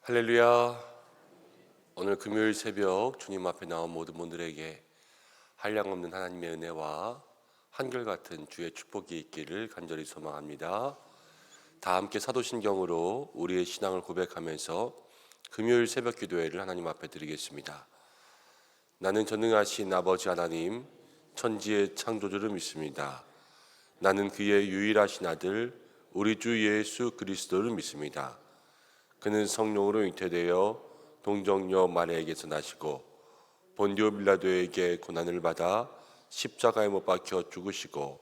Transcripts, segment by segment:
할렐루야. 오늘 금요일 새벽 주님 앞에 나온 모든 분들에게 한량없는 하나님의 은혜와 한결같은 주의 축복이 있기를 간절히 소망합니다. 다 함께 사도신경으로 우리의 신앙을 고백하면서 금요일 새벽 기도회를 하나님 앞에 드리겠습니다. 나는 전능하신 아버지 하나님, 천지의 창조주를 믿습니다. 나는 그의 유일하신 아들 우리 주 예수 그리스도를 믿습니다. 그는 성령으로 잉태되어 동정녀 마리아에게서 나시고 본디오 빌라도에게 고난을 받아 십자가에 못 박혀 죽으시고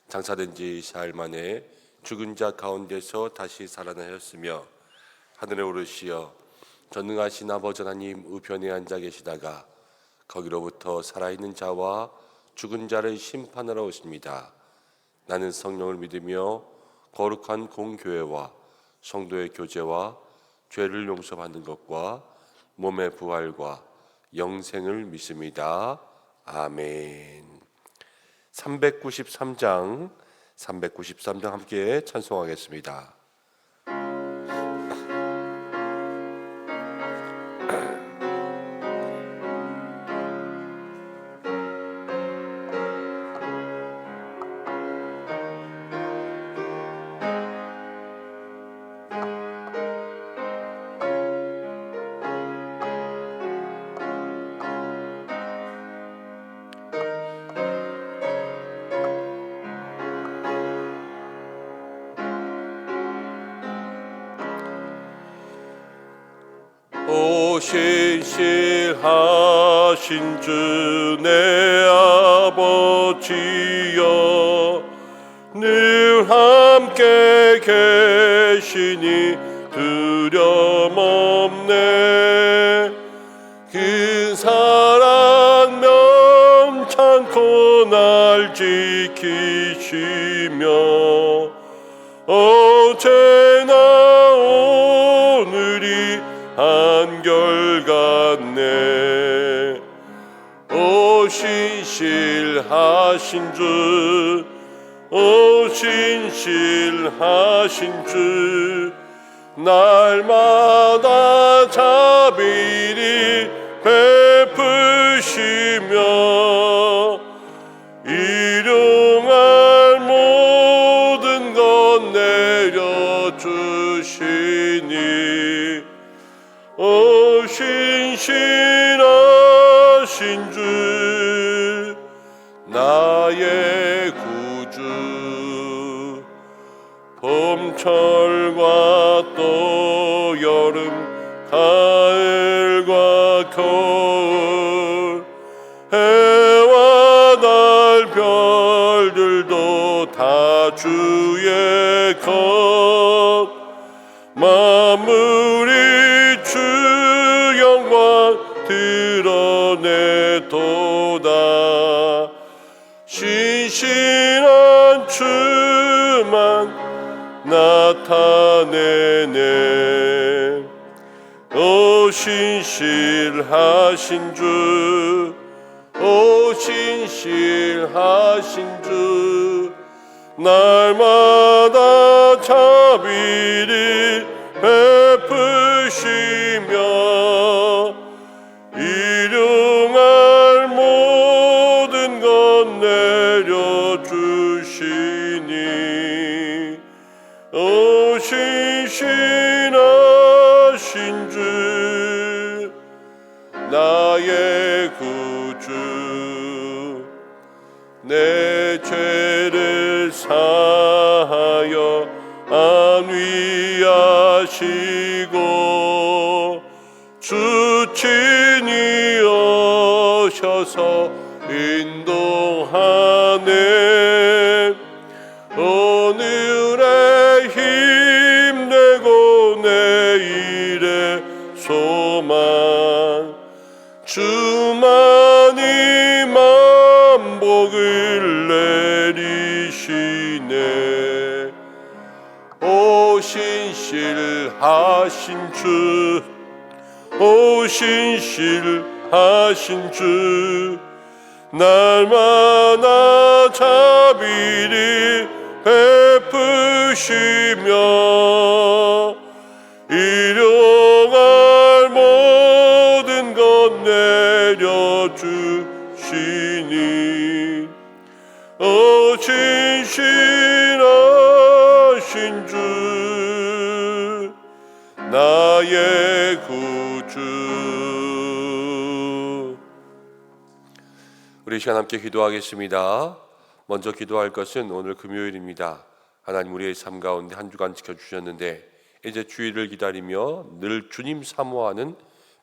장사된 지 사흘 만에 죽은 자 가운데서 다시 살아나셨으며 하늘에 오르시어 전능하신 아버지 하나님 우편에 앉아 계시다가 거기로부터 살아있는 자와 죽은 자를 심판하러 오십니다. 나는 성령을 믿으며 거룩한 공교회와 성도의 교제와 죄를 용서받는 것과 몸의 부활과 영생을 믿습니다. 아멘. 393장 함께 찬송하겠습니다. 오 신실하신 주 내 아버지여, 늘 함께 계시니 두려움없네. 그 사랑 면찮고 날 지키시며 어제나 오늘이 한결같네. 오 신실하신 주, 오 신실하신 주, 날마다 자비를 베푸시며 일용할 모든 것 내려주시니 오 신실하신 주 나의 구주. 봄철과 또 여름 가을과 겨울 해와 달 별들도 다 주의 것. 만물이 주 영광 드러내도다. 신실한 주만 나타내네. 오 신실하신 주, 오 신실하신 주, 날마다 자비를 베푸시며 일용할 모든 것 내려주시니 오 신실하신 주 나의 구주. 내 죄를 사하여 안위하시고 주 친히 오셔서 인도하네. 오늘의 힘내고 내일의 소망, 주만이 만복을 내리시네. 오 신실하신 주, 오 신실하신 주, 날마다 자비를 베푸시며 일용할 주시니 진실하신 주 나의 구주. 우리 시간 함께 기도하겠습니다. 먼저 기도할 것은 오늘 금요일입니다. 하나님 우리의 삶 가운데 한 주간 지켜주셨는데 이제 주일을 기다리며 늘 주님 사모하는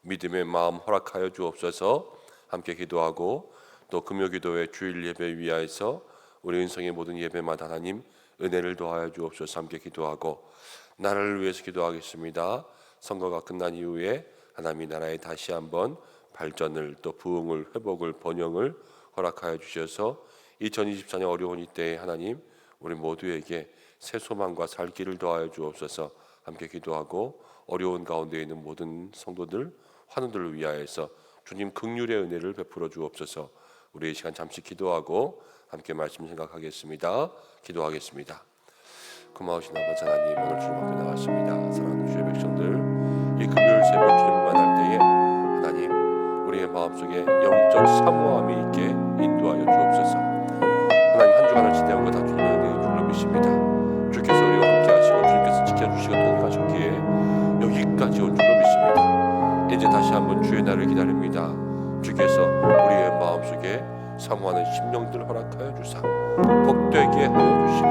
믿음의 마음 허락하여 주옵소서. 함께 기도하고 또 금요기도회 주일 예배 위하여서 우리 은성의 모든 예배마다 하나님 은혜를 더하여 주옵소서. 함께 기도하고 나라를 위해서 기도하겠습니다. 선거가 끝난 이후에 하나님이 나라에 다시 한번 발전을 또 부흥을 회복을 번영을 허락하여 주셔서 2024년 어려운 이때에 하나님 우리 모두에게 새 소망과 살 길을 더하여 주옵소서. 함께 기도하고 어려운 가운데 있는 모든 성도들 환우들을 위하여서 주님 긍휼의 은혜를 베풀어 주옵소서. 우리 이 시간 잠시 기도하고 함께 말씀 생각하겠습니다. 기도하겠습니다. 고마우신 아버지 하나님, 오늘 주님 앞에 나왔습니다. 사랑하는 주의 백성들, 이 금요일 새벽 주님을 만날 때에 하나님 우리의 마음속에 영적 사모함이 있게 인도하여 주옵소서. 하나님 한 주간을 지내온 것 다 주님의 은혜인 줄로 믿습니다. 주께서 우리와 함께 하시고 주님께서 지켜주시고 도움하셨기에 여기까지 온 줄로 믿습니다. 이제 다시 한번 주의 날을 기다립니다. 주께서 우리의 마음속에 사모하는 심령들 허락하여 주사 복되게 하여 주시고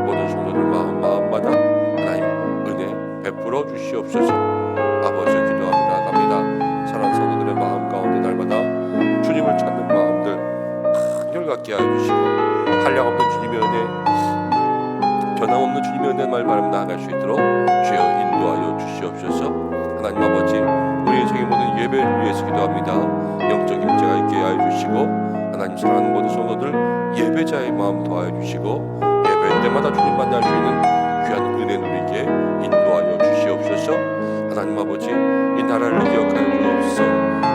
모든 성도들 마음마다 하나님 은혜 베풀어 주시옵소서. 아버지 기도하며 나아갑니다. 사랑하는 성도들의 마음 가운데 날마다 주님을 찾는 마음들 한결같게 하여 주시고 한량없는 주님의 은혜, 변함없는 주님의 은혜 말 바람 나아갈 수 있도록 주여 인도하여 주시옵소서. 하나님 아버지 우리 인생의 모든 예배를 위해서 기도합니다. 영적 임재가 있게 하여 주시고 하나님 사랑하는 모든 성도들 예배자의 마음 더하여 주시고 예배 때마다 주님 만날 수 있는 귀한 은혜 누리게 인도하여 주시옵소서. 하나님 아버지 이 나라를 기억하여 주옵소서.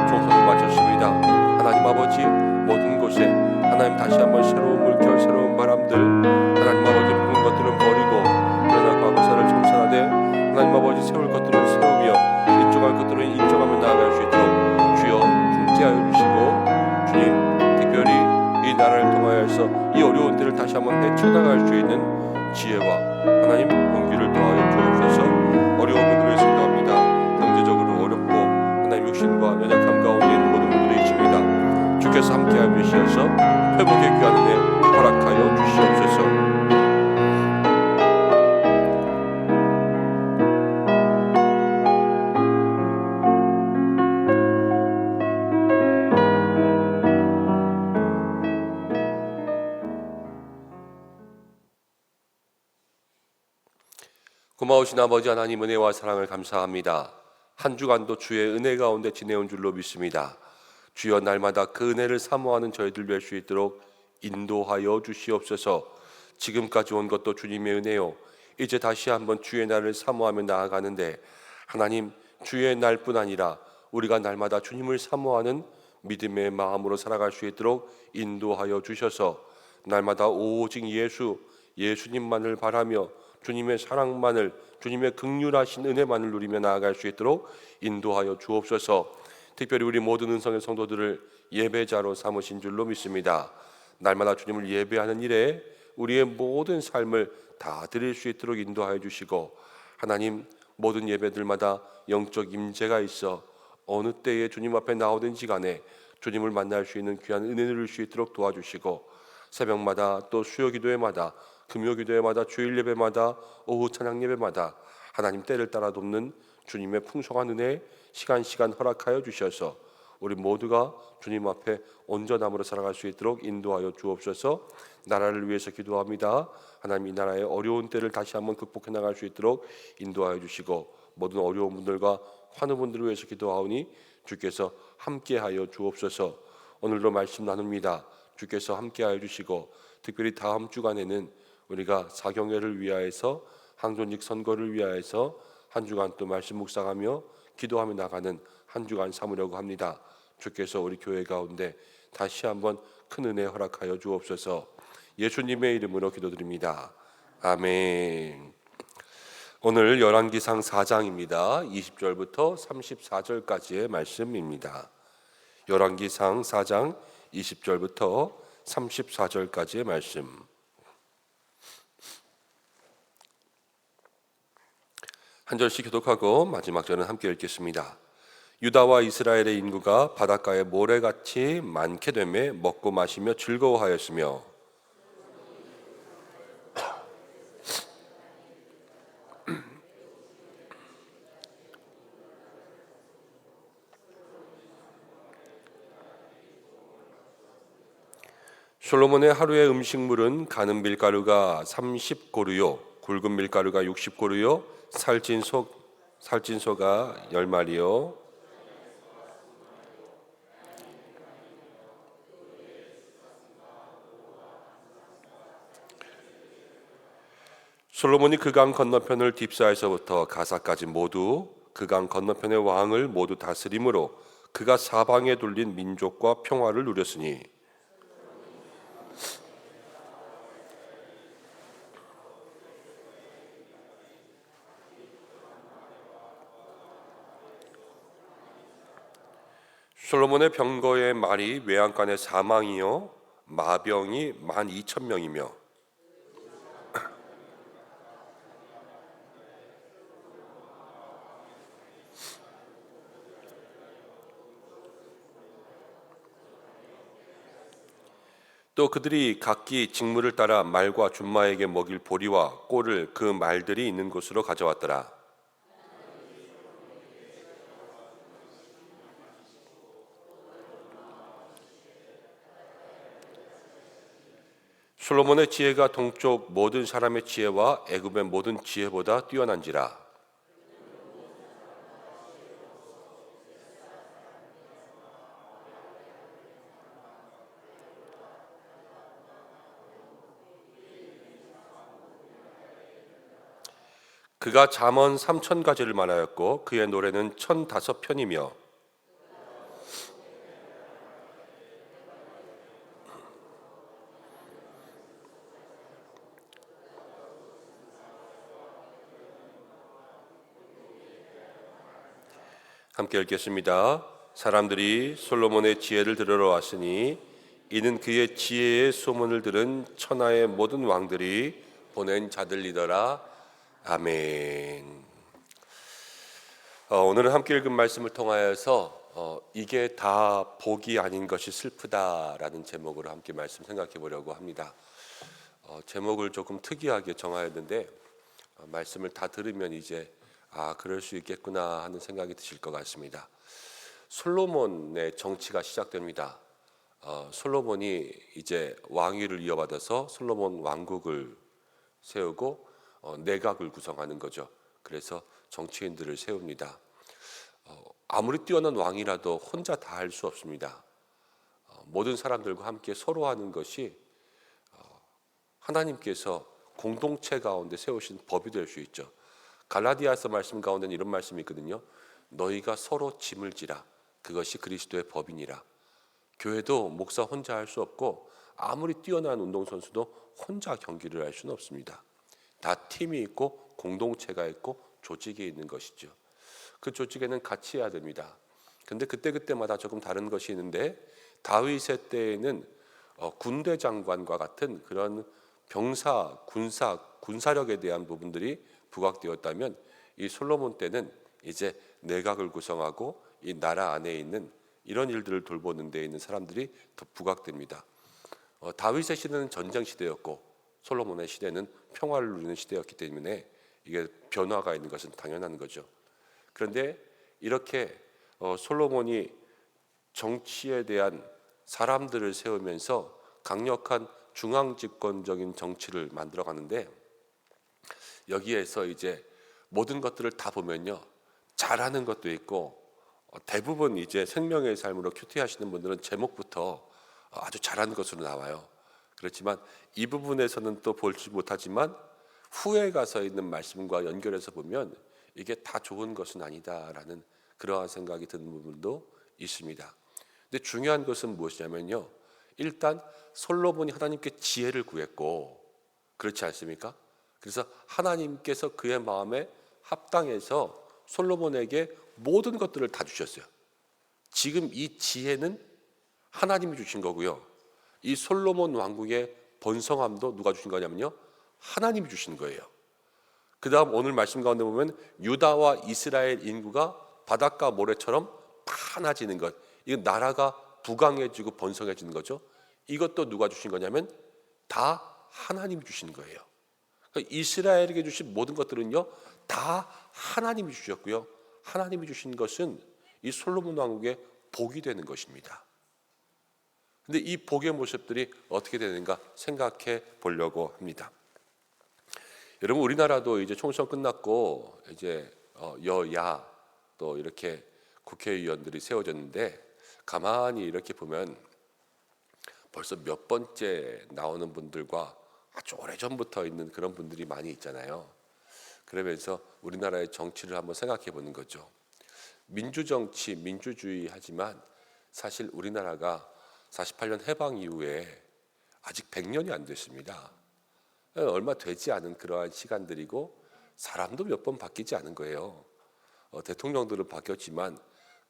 총선을 마쳤습니다. 하나님 아버지 모든 곳에 하나님 다시 한번 새로운 물결 새로운 바람들 하나님 아버지 묵은 것들은 버리고 그러나 과거사를 청산하되 하나님 아버지 세울 것들은 세우며 인정할 것들은 인정하며 나아갈 수 있도록 주여 함께하여 주시고 주님 특별히 이 나라를 통하여서 이 어려운 때를 다시 한번 헤쳐나갈 수 있는 지혜와 하나님 용기를 더하여 주옵소서. 어려운 분들을 생각합니다. 경제적으로 어렵고 하나님 육신과 연약함 가운데 있는 모든 분들이 있습니다. 주께서 함께하여 주시어서 회복의 귀한 은혜 허락하여 주시옵소서. 고마우신 아버지 하나님 은혜와 사랑을 감사합니다. 한 주간도 주의 은혜 가운데 지내온 줄로 믿습니다. 주여 날마다 그 은혜를 사모하는 저희들 뵐 수 있도록 인도하여 주시옵소서. 지금까지 온 것도 주님의 은혜요 이제 다시 한번 주의 날을 사모하며 나아가는데 하나님 주의 날뿐 아니라 우리가 날마다 주님을 사모하는 믿음의 마음으로 살아갈 수 있도록 인도하여 주셔서 날마다 오직 예수님만을 바라며 주님의 사랑만을 주님의 긍휼하신 은혜만을 누리며 나아갈 수 있도록 인도하여 주옵소서. 특별히 우리 모든 은성의 성도들을 예배자로 삼으신 줄로 믿습니다. 날마다 주님을 예배하는 일에 우리의 모든 삶을 다 드릴 수 있도록 인도하여 주시고 하나님 모든 예배들마다 영적 임재가 있어 어느 때에 주님 앞에 나오든지 간에 주님을 만날 수 있는 귀한 은혜를 누릴 수 있도록 도와주시고 새벽마다 또 수요 기도회마다 금요 기도회마다 주일 예배마다 오후 찬양 예배마다 하나님 때를 따라 돕는 주님의 풍성한 은혜 시간 허락하여 주셔서 우리 모두가 주님 앞에 온전함으로 살아갈 수 있도록 인도하여 주옵소서. 나라를 위해서 기도합니다. 하나님 이 나라의 어려운 때를 다시 한번 극복해 나갈 수 있도록 인도하여 주시고 모든 어려운 분들과 환우 분들을 위해서 기도하오니 주께서 함께하여 주옵소서. 오늘도 말씀 나눕니다. 주께서 함께하여 주시고 특별히 다음 주간에는 우리가 사경회를 위하여서 항존직 선거를 위하여서 한 주간 또 말씀 묵상하며 기도하며 나가는 한 주간 삼으려고 합니다. 주께서 우리 교회 가운데 다시 한번 큰 은혜 허락하여 주옵소서. 예수님의 이름으로 기도드립니다. 아멘. 오늘 열왕기상 4장입니다. 20절부터 34절까지의 말씀입니다. 열왕기상 4장 20절부터 34절까지의 말씀. 한 절씩 교독하고 마지막 절은 함께 읽겠습니다. 유다와 이스라엘의 인구가 바닷가에 모래같이 많게 되매 먹고 마시며 즐거워하였으며 솔로몬의 하루의 음식물은 가는 밀가루가 30고루요 굵은 밀가루가 60고루요 살찐 소가 10마리요 솔로몬이 그 강 건너편을 딥사에서부터 가사까지 모두 그 강 건너편의 왕을 모두 다스림으로 그가 사방에 둘린 민족과 평화를 누렸으니 솔로몬의 병거의 말이 외양간의 사망이요 마병이 12,000명이며 또 그들이 각기 직무를 따라 말과 준마에게 먹일 보리와 꼴을 그 말들이 있는 곳으로 가져왔더라. 솔로몬의 지혜가 동쪽 모든 사람의 지혜와 애굽의 모든 지혜보다 뛰어난지라. 그가 잠언 3,000가지를 말하였고 그의 노래는 1,005편이며 함께 읽겠습니다. 사람들이 솔로몬의 지혜를 들으러 왔으니 이는 그의 지혜의 소문을 들은 천하의 모든 왕들이 보낸 자들이더라. 아멘. 오늘은 함께 읽은 말씀을 통하여서 이게 다 복이 아닌 것이 슬프다라는 제목으로 함께 말씀 생각해 보려고 합니다. 제목을 조금 특이하게 정하였는데 말씀을 다 들으면 이제 그럴 수 있겠구나 하는 생각이 드실 것 같습니다. 솔로몬의 정치가 시작됩니다. 솔로몬이 이제 왕위를 이어받아서 솔로몬 왕국을 세우고 내각을 구성하는 거죠. 그래서 정치인들을 세웁니다. 아무리 뛰어난 왕이라도 혼자 다 할 수 없습니다. 모든 사람들과 함께 서로 하는 것이 하나님께서 공동체 가운데 세우신 법이 될 수 있죠. 갈라디아서 말씀 가운데는 이런 말씀이 있거든요. 너희가 서로 짐을 지라. 그것이 그리스도의 법이니라. 교회도 목사 혼자 할 수 없고 아무리 뛰어난 운동선수도 혼자 경기를 할 수는 없습니다. 다 팀이 있고 공동체가 있고 조직이 있는 것이죠. 그 조직에는 같이 해야 됩니다. 근데 그때마다 조금 다른 것이 있는데 다윗의 때에는 군대 장관과 같은 그런 병사, 군사력에 대한 부분들이 부각되었다면 이 솔로몬 때는 이제 내각을 구성하고 이 나라 안에 있는 이런 일들을 돌보는 데 있는 사람들이 더 부각됩니다. 다윗의 시대는 전쟁 시대였고 솔로몬의 시대는 평화를 누리는 시대였기 때문에 이게 변화가 있는 것은 당연한 거죠. 그런데 이렇게 솔로몬이 정치에 대한 사람들을 세우면서 강력한 중앙집권적인 정치를 만들어 가는데 여기에서 이제 모든 것들을 다 보면요. 잘하는 것도 있고 대부분 이제 생명의 삶으로 큐티하시는 분들은 제목부터 아주 잘하는 것으로 나와요. 그렇지만 이 부분에서는 또 볼지 못하지만 후에 가서 있는 말씀과 연결해서 보면 이게 다 좋은 것은 아니다라는 그러한 생각이 드는 부분도 있습니다. 근데 중요한 것은 무엇이냐면요. 일단 솔로몬이 하나님께 지혜를 구했고 그렇지 않습니까? 그래서 하나님께서 그의 마음에 합당해서 솔로몬에게 모든 것들을 다 주셨어요. 지금 이 지혜는 하나님이 주신 거고요. 이 솔로몬 왕국의 번성함도 누가 주신 거냐면요, 하나님이 주신 거예요. 그 다음 오늘 말씀 가운데 보면 유다와 이스라엘 인구가 바닷가 모래처럼 많아지는 것, 이건 나라가 부강해지고 번성해지는 거죠. 이것도 누가 주신 거냐면 다 하나님이 주신 거예요. 그러니까 이스라엘에게 주신 모든 것들은요, 다 하나님이 주셨고요, 하나님이 주신 것은 이 솔로몬 왕국의 복이 되는 것입니다. 근데 이 복의 모습들이 어떻게 되는가 생각해 보려고 합니다. 여러분, 우리나라도 이제 총선 끝났고 이제 여야 또 이렇게 국회의원들이 세워졌는데, 가만히 이렇게 보면 벌써 몇 번째 나오는 분들과 아주 오래전부터 있는 그런 분들이 많이 있잖아요. 그러면서 우리나라의 정치를 한번 생각해 보는 거죠. 민주정치, 민주주의 하지만 사실 우리나라가 48년 해방 이후에 아직 100년이 안 됐습니다. 얼마 되지 않은 그러한 시간들이고 사람도 몇 번 바뀌지 않은 거예요. 대통령들은 바뀌었지만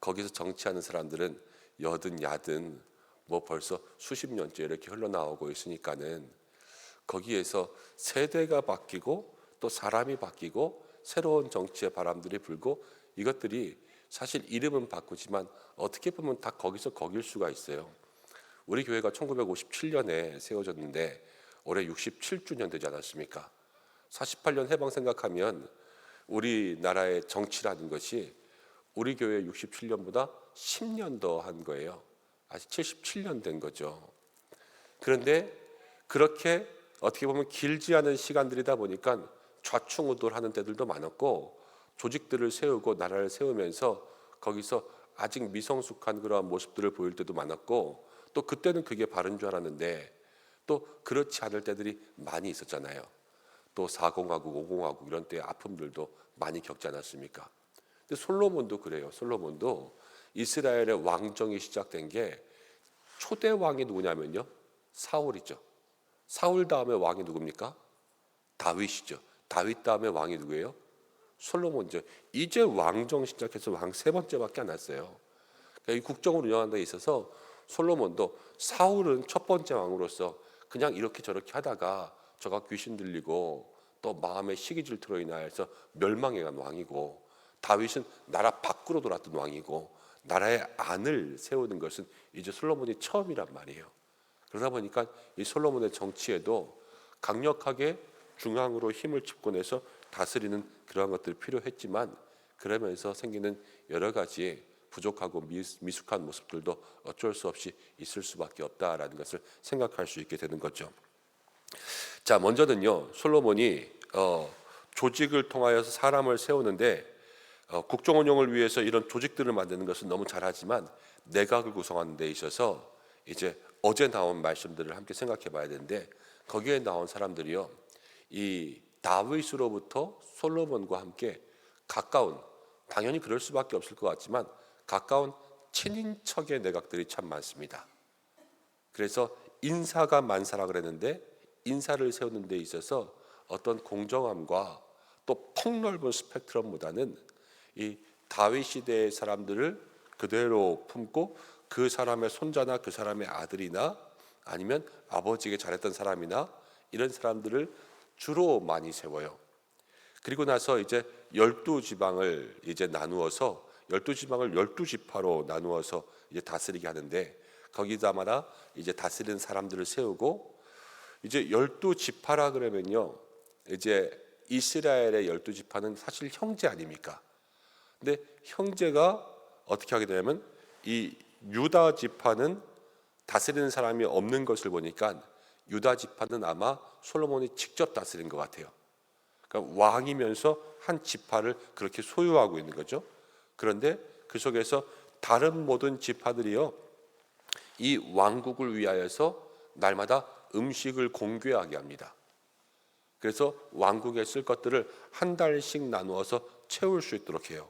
거기서 정치하는 사람들은 여든 야든 뭐 벌써 수십 년째 이렇게 흘러나오고 있으니까는 거기에서 세대가 바뀌고 또 사람이 바뀌고 새로운 정치의 바람들이 불고, 이것들이 사실 이름은 바꾸지만 어떻게 보면 다 거기서 거길 수가 있어요. 우리 교회가 1957년에 세워졌는데 올해 67주년 되지 않았습니까? 48년 해방 생각하면 우리나라의 정치라는 것이 우리 교회 67년보다 10년 더 한 거예요. 아직 77년 된 거죠. 그런데 그렇게 어떻게 보면 길지 않은 시간들이다 보니까 좌충우돌하는 때들도 많았고, 조직들을 세우고 나라를 세우면서 거기서 아직 미성숙한 그러한 모습들을 보일 때도 많았고, 또 그때는 그게 바른 줄 알았는데 또 그렇지 않을 때들이 많이 있었잖아요. 또 4공화국, 5공화국 이런 때의 아픔들도 많이 겪지 않았습니까? 근데 솔로몬도 그래요. 솔로몬도 이스라엘의 왕정이 시작된 게 초대 왕이 누구냐면요, 사울이죠. 사울 다음에 왕이 누굽니까? 다윗이죠. 다윗 다음에 왕이 누구예요? 솔로몬이죠. 이제 왕정 시작해서 왕 세 번째밖에 안 왔어요. 그러니까 이 국정을 운영하는 데 있어서 솔로몬도, 사울은 첫 번째 왕으로서 그냥 이렇게 저렇게 하다가 저가 귀신 들리고 또 마음에 시기 질투로 인하여서 멸망해간 왕이고, 다윗은 나라 밖으로 돌았던 왕이고, 나라의 안을 세우는 것은 이제 솔로몬이 처음이란 말이에요. 그러다 보니까 이 솔로몬의 정치에도 강력하게 중앙으로 힘을 집권해서 다스리는 그러한 것들이 필요했지만, 그러면서 생기는 여러 가지 부족하고 미숙한 모습들도 어쩔 수 없이 있을 수밖에 없다라는 것을 생각할 수 있게 되는 거죠. 자, 먼저는요, 솔로몬이 조직을 통하여서 사람을 세우는데, 국정 운영을 위해서 이런 조직들을 만드는 것은 너무 잘하지만 내각을 구성하는 데 있어서 이제 어제 나온 말씀들을 함께 생각해 봐야 되는데, 거기에 나온 사람들이요, 이 다윗으로부터 솔로몬과 함께 가까운, 당연히 그럴 수밖에 없을 것 같지만 가까운 친인척의 내각들이 참 많습니다. 그래서 인사가 만사라 그랬는데, 인사를 세우는 데 있어서 어떤 공정함과 또 폭넓은 스펙트럼보다는 이 다윗 시대의 사람들을 그대로 품고 그 사람의 손자나 그 사람의 아들이나 아니면 아버지에게 잘했던 사람이나 이런 사람들을 주로 많이 세워요. 그리고 나서 이제 12지방을 이제 나누어서 12지방을 12지파로 나누어서 이제 다스리게 하는데, 거기다마다 이제 다스리는 사람들을 세우고, 이제 12지파라 그러면요, 이제 이스라엘의 12지파는 사실 형제 아닙니까? 근데 형제가 어떻게 하게 되냐면, 이 유다 지파는 다스리는 사람이 없는 것을 보니까 유다 지파는 아마 솔로몬이 직접 다스린 것 같아요. 그러니까 왕이면서 한 지파를 그렇게 소유하고 있는 거죠. 그런데 그 속에서 다른 모든 지파들이요, 이 왕국을 위하여서 날마다 음식을 공개하게 합니다. 그래서 왕국에 쓸 것들을 한 달씩 나누어서 채울 수 있도록 해요.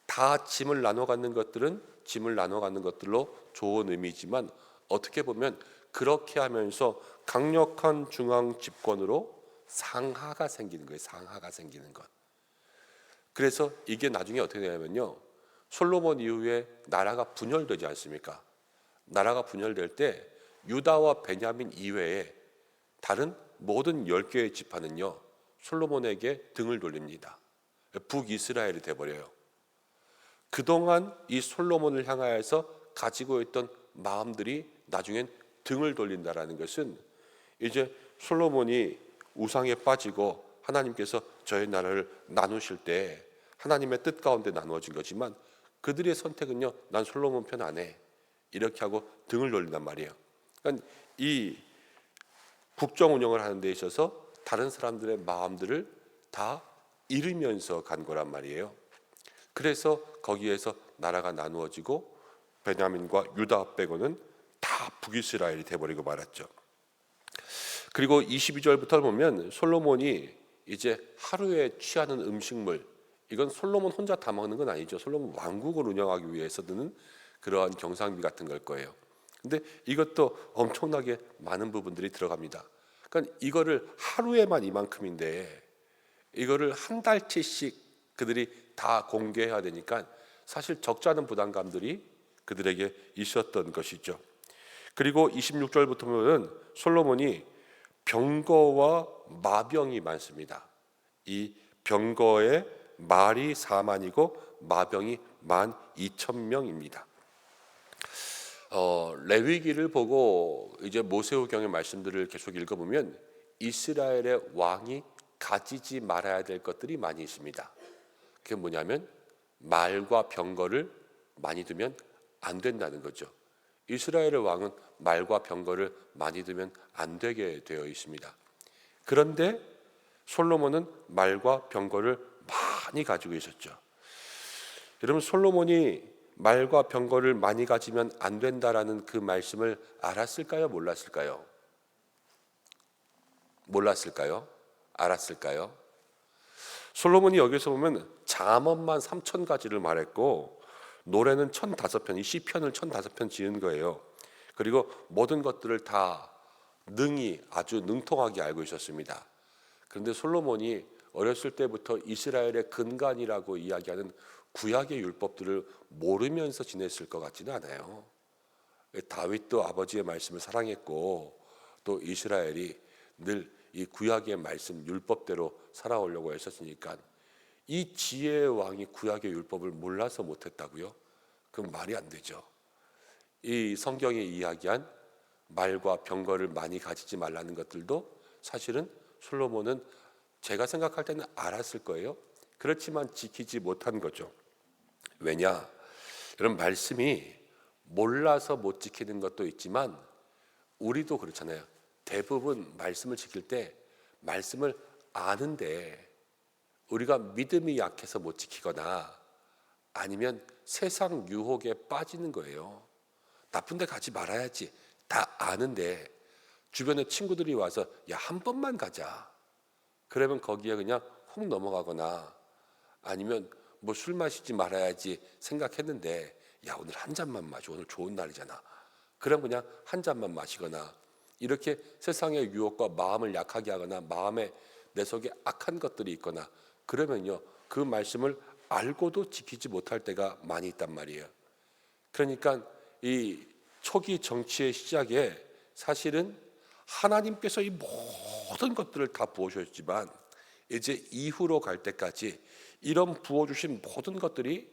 다 짐을 나눠 갖는 것들은 짐을 나눠 갖는 것들로 좋은 의미지만, 어떻게 보면 그렇게 하면서 강력한 중앙 집권으로 상하가 생기는 거예요. 상하가 생기는 것. 그래서 이게 나중에 어떻게 되냐면요, 솔로몬 이후에 나라가 분열되지 않습니까? 나라가 분열될 때 유다와 베냐민 이외에 다른 모든 10개의 지파는요 솔로몬에게 등을 돌립니다. 북이스라엘이 돼버려요. 그동안 이 솔로몬을 향하여서 가지고 있던 마음들이 나중엔 등을 돌린다라는 것은 이제 솔로몬이 우상에 빠지고 하나님께서 저의 나라를 나누실 때 하나님의 뜻 가운데 나누어진 거지만 그들의 선택은요 난 솔로몬 편 안 해 이렇게 하고 등을 돌린단 말이에요. 그러니까 이 국정 운영을 하는 데 있어서 다른 사람들의 마음들을 다 잃으면서 간 거란 말이에요. 그래서 거기에서 나라가 나누어지고 베냐민과 유다 빼고는 다 북이스라엘이 돼버리고 말았죠. 그리고 22절부터 보면 솔로몬이 이제 하루에 취하는 음식물, 이건 솔로몬 혼자 다 먹는 건 아니죠. 솔로몬 왕국을 운영하기 위해서 드는 그러한 경상비 같은 걸 거예요. 근데 이것도 엄청나게 많은 부분들이 들어갑니다. 그러니까 이거를 하루에만 이만큼인데 이거를 한 달치씩 그들이 다 공개해야 되니까 사실 적지 않은 부담감들이 그들에게 있었던 것이죠. 그리고 26절부터 보면 솔로몬이 병거와 마병이 많습니다. 이 병거의 말이 4만이고 마병이 12,000명입니다. 레위기를 보고 이제 모세오경의 말씀들을 계속 읽어보면 이스라엘의 왕이 가지지 말아야 될 것들이 많이 있습니다. 그게 뭐냐면 말과 병거를 많이 두면 안 된다는 거죠. 이스라엘의 왕은 말과 병거를 많이 두면 안 되게 되어 있습니다. 그런데 솔로몬은 말과 병거를 많이 가지고 있었죠. 여러분 솔로몬이 말과 병거를 많이 가지면 안 된다라는 그 말씀을 알았을까요? 몰랐을까요? 몰랐을까요? 알았을까요? 솔로몬이 여기서 보면 잠언만 3,000가지를 말했고 노래는 1,005편, 이 시편을 1,005편 지은 거예요. 그리고 모든 것들을 다 능히 아주 능통하게 알고 있었습니다. 그런데 솔로몬이 어렸을 때부터 이스라엘의 근간이라고 이야기하는 구약의 율법들을 모르면서 지냈을 것 같지는 않아요. 다윗도 아버지의 말씀을 사랑했고 또 이스라엘이 늘 이 구약의 말씀 율법대로 살아오려고 했었으니까 이 지혜의 왕이 구약의 율법을 몰라서 못했다고요? 그건 말이 안 되죠. 이 성경에 이야기한 말과 병거를 많이 가지지 말라는 것들도 사실은 솔로몬은 제가 생각할 때는 알았을 거예요. 그렇지만 지키지 못한 거죠. 왜냐? 이런 말씀이 몰라서 못 지키는 것도 있지만 우리도 그렇잖아요. 대부분 말씀을 지킬 때 말씀을 아는데 우리가 믿음이 약해서 못 지키거나 아니면 세상 유혹에 빠지는 거예요. 나쁜 데 가지 말아야지. 다 아는데 주변에 친구들이 와서 야, 한 번만 가자. 그러면 거기에 그냥 훅 넘어가거나 아니면 뭐 술 마시지 말아야지 생각했는데 야, 오늘 한 잔만 마셔. 오늘 좋은 날이잖아. 그럼 그냥 한 잔만 마시거나 이렇게 세상의 유혹과 마음을 약하게 하거나 마음에 내 속에 악한 것들이 있거나 그러면요 그 말씀을 알고도 지키지 못할 때가 많이 있단 말이에요. 그러니까 이 초기 정치의 시작에 사실은 하나님께서 이 모든 것들을 다 부어주셨지만 이제 이후로 갈 때까지 이런 부어주신 모든 것들이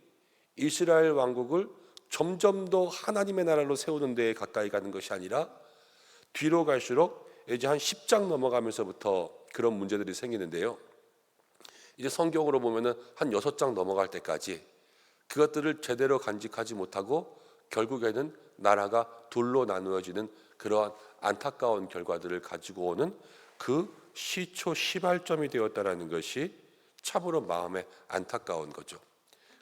이스라엘 왕국을 점점 더 하나님의 나라로 세우는 데에 가까이 가는 것이 아니라 뒤로 갈수록 이제 한 10장 넘어가면서부터 그런 문제들이 생기는데요. 이제 성경으로 보면은 한 6장 넘어갈 때까지 그것들을 제대로 간직하지 못하고 결국에는 나라가 둘로 나누어지는 그러한 안타까운 결과들을 가지고 오는 그 시초 시발점이 되었다라는 것이 참으로 마음에 안타까운 거죠.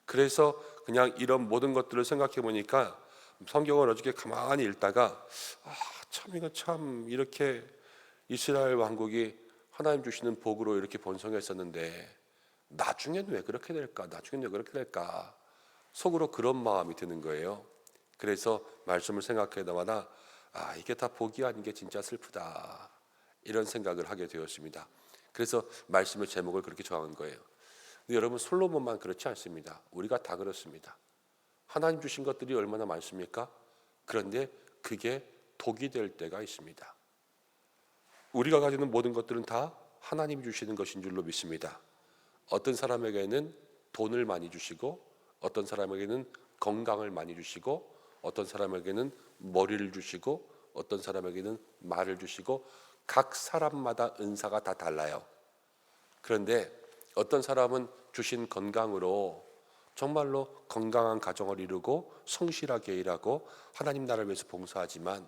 그래서 그냥 이런 모든 것들을 생각해 보니까 성경을 어저께 가만히 읽다가 참 이거 참 이렇게 이스라엘 왕국이 하나님 주시는 복으로 이렇게 번성했었는데 나중엔 왜 그렇게 될까? 나중엔 왜 그렇게 될까? 속으로 그런 마음이 드는 거예요. 그래서 말씀을 생각할 때마다 이게 다 복이 아닌 게 진짜 슬프다. 이런 생각을 하게 되었습니다. 그래서 말씀의 제목을 그렇게 정한 거예요. 근데 여러분 솔로몬만 그렇지 않습니다. 우리가 다 그렇습니다. 하나님 주신 것들이 얼마나 많습니까? 그런데 그게 독이 될 때가 있습니다. 우리가 가지는 모든 것들은 다 하나님 주시는 것인 줄로 믿습니다. 어떤 사람에게는 돈을 많이 주시고, 어떤 사람에게는 건강을 많이 주시고, 어떤 사람에게는 머리를 주시고, 어떤 사람에게는 말을 주시고, 각 사람마다 은사가 다 달라요. 그런데 어떤 사람은 주신 건강으로 정말로 건강한 가정을 이루고 성실하게 일하고 하나님 나라를 위해서 봉사하지만,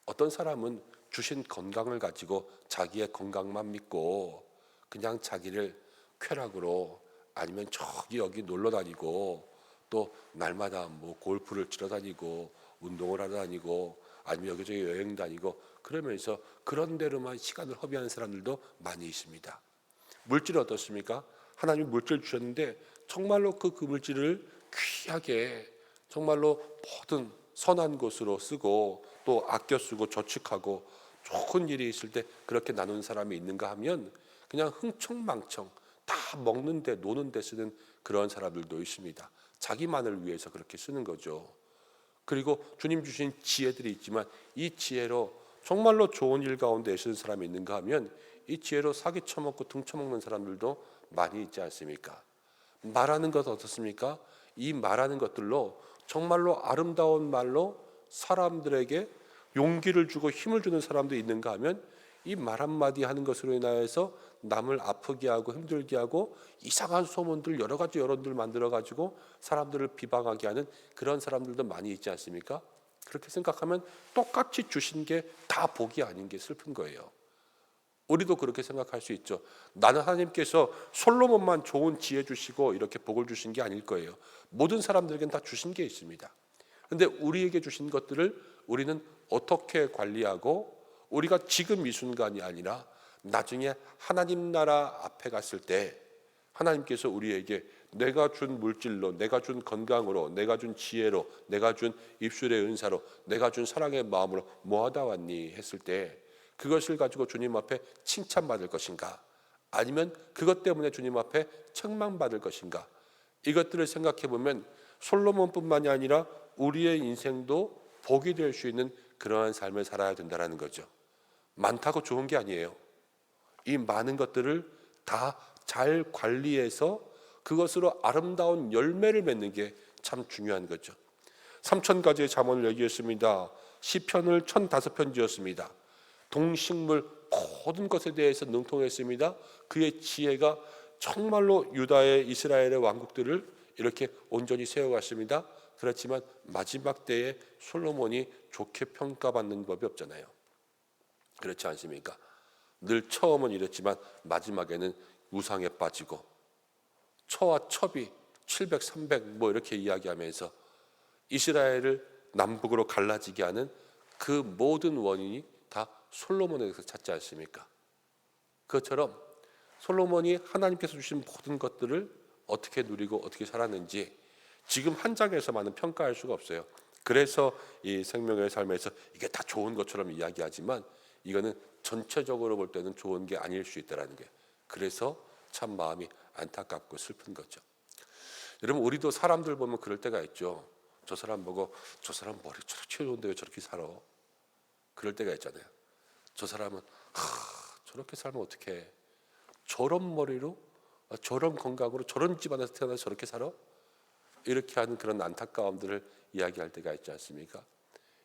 어떤 사람은 주신 건강을 가지고 자기의 건강만 믿고 그냥 자기를 쾌락으로, 아니면 저기 여기 놀러 다니고, 또 날마다 뭐 골프를 치러 다니고 운동을 하러 다니고 아니면 여기저기 여행 다니고 그러면서 그런 데로만 시간을 허비하는 사람들도 많이 있습니다. 물질은 어떻습니까? 하나님이 물질 주셨는데 정말로 그 물질을 귀하게 정말로 모든 선한 곳으로 쓰고 또 아껴 쓰고 저축하고 좋은 일이 있을 때 그렇게 나누는 사람이 있는가 하면 그냥 흥청망청 다 먹는데 노는데 쓰는 그런 사람들도 있습니다. 자기만을 위해서 그렇게 쓰는 거죠. 그리고 주님 주신 지혜들이 있지만 이 지혜로 정말로 좋은 일 가운데 쓰는 사람이 있는가 하면 이 지혜로 사기 쳐먹고 등 쳐먹는 사람들도 많이 있지 않습니까? 말하는 것 어떻습니까? 이 말하는 것들로 정말로 아름다운 말로 사람들에게 용기를 주고 힘을 주는 사람도 있는가 하면 이 말 한마디 하는 것으로 인하여서 남을 아프게 하고 힘들게 하고 이상한 소문들 여러 가지 여론들 만들어 가지고 사람들을 비방하게 하는 그런 사람들도 많이 있지 않습니까? 그렇게 생각하면 똑같이 주신 게 다 복이 아닌 게 슬픈 거예요. 우리도 그렇게 생각할 수 있죠. 나는 하나님께서 솔로몬만 좋은 지혜 주시고 이렇게 복을 주신 게 아닐 거예요. 모든 사람들에게는 다 주신 게 있습니다. 그런데 우리에게 주신 것들을 우리는 어떻게 관리하고, 우리가 지금 이 순간이 아니라 나중에 하나님 나라 앞에 갔을 때 하나님께서 우리에게 내가 준 물질로, 내가 준 건강으로, 내가 준 지혜로, 내가 준 입술의 은사로, 내가 준 사랑의 마음으로 뭐 하다 왔니 했을 때 그것을 가지고 주님 앞에 칭찬받을 것인가, 아니면 그것 때문에 주님 앞에 책망받을 것인가, 이것들을 생각해 보면 솔로몬뿐만이 아니라 우리의 인생도 복이 될 수 있는 그러한 삶을 살아야 된다는 거죠. 많다고 좋은 게 아니에요. 이 많은 것들을 다 잘 관리해서 그것으로 아름다운 열매를 맺는 게 참 중요한 거죠. 3,000가지의 잠언을 얘기했습니다. 시편을 1,005편 지었습니다. 동식물 모든 것에 대해서 능통했습니다. 그의 지혜가 정말로 유다의 이스라엘의 왕국들을 이렇게 온전히 세워갔습니다. 그렇지만 마지막 때에 솔로몬이 좋게 평가받는 법이 없잖아요. 그렇지 않습니까? 늘 처음은 이랬지만 마지막에는 우상에 빠지고 처와 첩이 700, 300 뭐 이렇게 이야기하면서 이스라엘을 남북으로 갈라지게 하는 그 모든 원인이 다 솔로몬에게서 찾지 않습니까? 그것처럼 솔로몬이 하나님께서 주신 모든 것들을 어떻게 누리고 어떻게 살았는지 지금 한 장에서만은 평가할 수가 없어요. 그래서 이 생명의 삶에서 이게 다 좋은 것처럼 이야기하지만 이거는 전체적으로 볼 때는 좋은 게 아닐 수 있다는 게, 그래서 참 마음이 안타깝고 슬픈 거죠. 여러분, 우리도 사람들 보면 그럴 때가 있죠. 저 사람 보고 저 사람 머리 저렇게 좋은데 왜 저렇게 살아? 그럴 때가 있잖아요. 저 사람은 저렇게 살면 어떡해? 저런 머리로 저런 건강으로 저런 집안에서 태어나서 저렇게 살아? 이렇게 하는 그런 안타까움들을 이야기할 때가 있지 않습니까?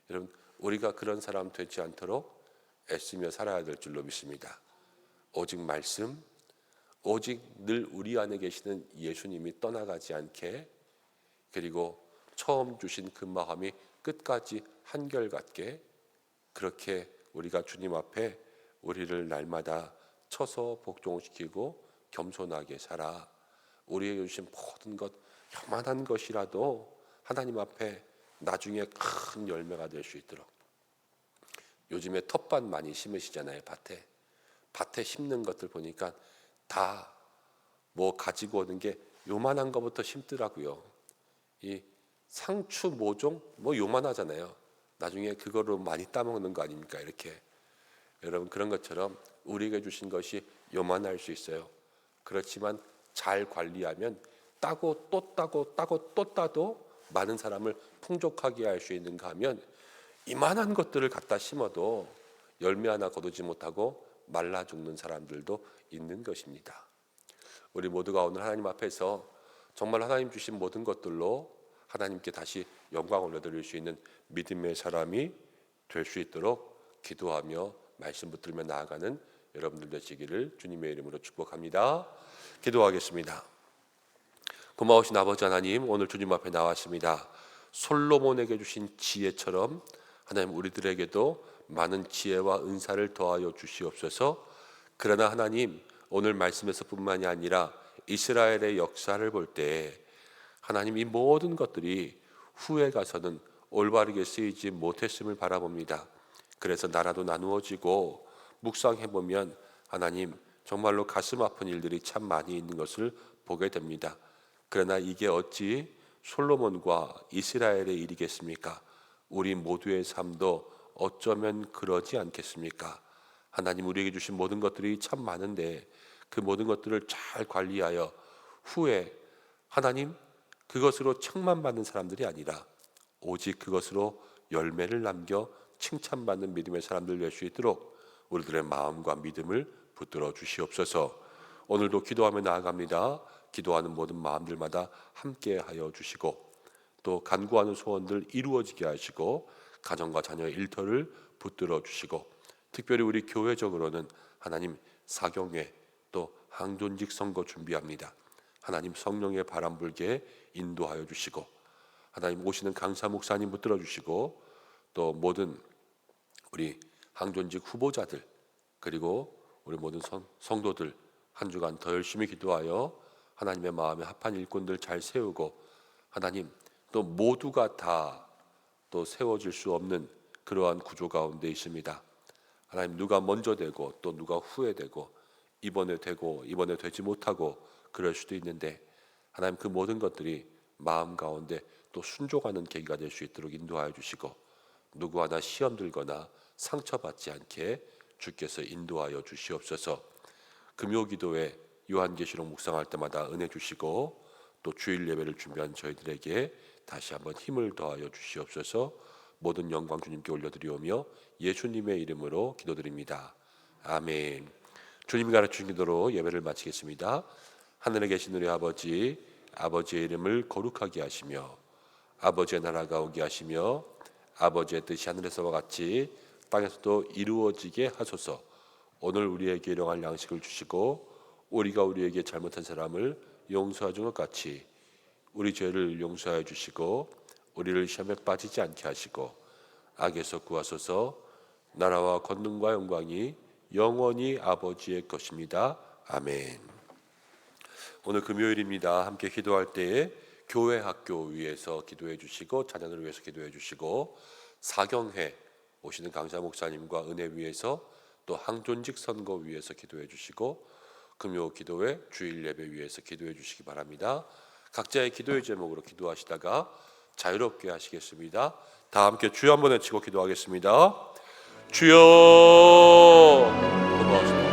여러분, 우리가 그런 사람 되지 않도록 애쓰며 살아야 될 줄로 믿습니다. 오직 말씀, 오직 늘 우리 안에 계시는 예수님이 떠나가지 않게, 그리고 처음 주신 그 마음이 끝까지 한결같게, 그렇게 우리가 주님 앞에 우리를 날마다 쳐서 복종시키고 겸손하게 살아 우리에게 주신 모든 것, 요만한 것이라도 하나님 앞에 나중에 큰 열매가 될 수 있도록. 요즘에 텃밭 많이 심으시잖아요. 밭에 심는 것들 보니까 다 뭐 가지고 오는 게 요만한 것부터 심더라고요. 이 상추 모종 뭐 요만하잖아요. 나중에 그거로 많이 따먹는 거 아닙니까? 이렇게. 여러분, 그런 것처럼 우리에게 주신 것이 요만할 수 있어요. 그렇지만 잘 관리하면 따고 또 따고 따고 또 따도 많은 사람을 풍족하게 할 수 있는가 하면 이만한 것들을 갖다 심어도 열매 하나 거두지 못하고 말라 죽는 사람들도 있는 것입니다. 우리 모두가 오늘 하나님 앞에서 정말 하나님 주신 모든 것들로 하나님께 다시 영광을 올려드릴 수 있는 믿음의 사람이 될 수 있도록 기도하며 말씀 붙들며 나아가는 여러분들 되시기를 주님의 이름으로 축복합니다. 기도하겠습니다. 고마우신 아버지 하나님, 오늘 주님 앞에 나왔습니다. 솔로몬에게 주신 지혜처럼 하나님 우리들에게도 많은 지혜와 은사를 더하여 주시옵소서. 그러나 하나님, 오늘 말씀에서 뿐만이 아니라 이스라엘의 역사를 볼 때 하나님 이 모든 것들이 후에 가서는 올바르게 쓰이지 못했음을 바라봅니다. 그래서 나라도 나누어지고 묵상해보면 하나님 정말로 가슴 아픈 일들이 참 많이 있는 것을 보게 됩니다. 그러나 이게 어찌 솔로몬과 이스라엘의 일이겠습니까? 우리 모두의 삶도 어쩌면 그러지 않겠습니까? 하나님 우리에게 주신 모든 것들이 참 많은데 그 모든 것들을 잘 관리하여 후에 하나님 그것으로 칭찬받는 사람들이 아니라 오직 그것으로 열매를 남겨 칭찬받는 믿음의 사람들 될 수 있도록 우리들의 마음과 믿음을 붙들어 주시옵소서. 오늘도 기도하며 나아갑니다. 기도하는 모든 마음들마다 함께하여 주시고 또 간구하는 소원들 이루어지게 하시고 가정과 자녀의 일터를 붙들어 주시고 특별히 우리 교회적으로는 하나님 사경회 또 항존직 선거 준비합니다. 하나님 성령의 바람 불게 인도하여 주시고 하나님 오시는 강사 목사님 붙들어 주시고 또 모든 우리 항존직 후보자들 그리고 우리 모든 성도들 한 주간 더 열심히 기도하여 하나님의 마음에 합한 일꾼들 잘 세우고 하나님 또 모두가 다 또 세워질 수 없는 그러한 구조 가운데 있습니다. 하나님 누가 먼저 되고 또 누가 후에 되고 이번에 되고 이번에 되지 못하고 그럴 수도 있는데 하나님 그 모든 것들이 마음 가운데 또 순종하는 계기가 될 수 있도록 인도하여 주시고 누구 하나 시험 들거나 상처받지 않게 주께서 인도하여 주시옵소서. 금요기도에 요한계시록 묵상할 때마다 은혜 주시고 또 주일 예배를 준비한 저희들에게 다시 한번 힘을 더하여 주시옵소서. 모든 영광 주님께 올려드리오며 예수님의 이름으로 기도드립니다. 아멘. 주님이 가르치신 기도로 예배를 마치겠습니다. 하늘에 계신 우리 아버지, 아버지의 이름을 거룩하게 하시며 아버지의 나라가 오게 하시며 아버지의 뜻이 하늘에서와 같이 땅에서도 이루어지게 하소서. 오늘 우리에게 일용할 양식을 주시고 우리가 우리에게 잘못한 사람을 용서하준 것 같이 우리 죄를 용서하여 주시고 우리를 시험에 빠지지 않게 하시고 악에서 구하소서. 나라와 권능과 영광이 영원히 아버지의 것입니다. 아멘. 오늘 금요일입니다. 함께 기도할 때에 교회 학교 위에서 기도해 주시고 자녀들을 위해서 기도해 주시고 사경회 오시는 강사 목사님과 은혜 위에서 또 항존직 선거 위에서 기도해 주시고 금요 기도회 주일 예배 위에서 기도해 주시기 바랍니다. 각자의 기도의 제목으로 기도하시다가 자유롭게 하시겠습니다. 다 함께 주여 한번 외치고 기도하겠습니다. 주여 고마우십니다.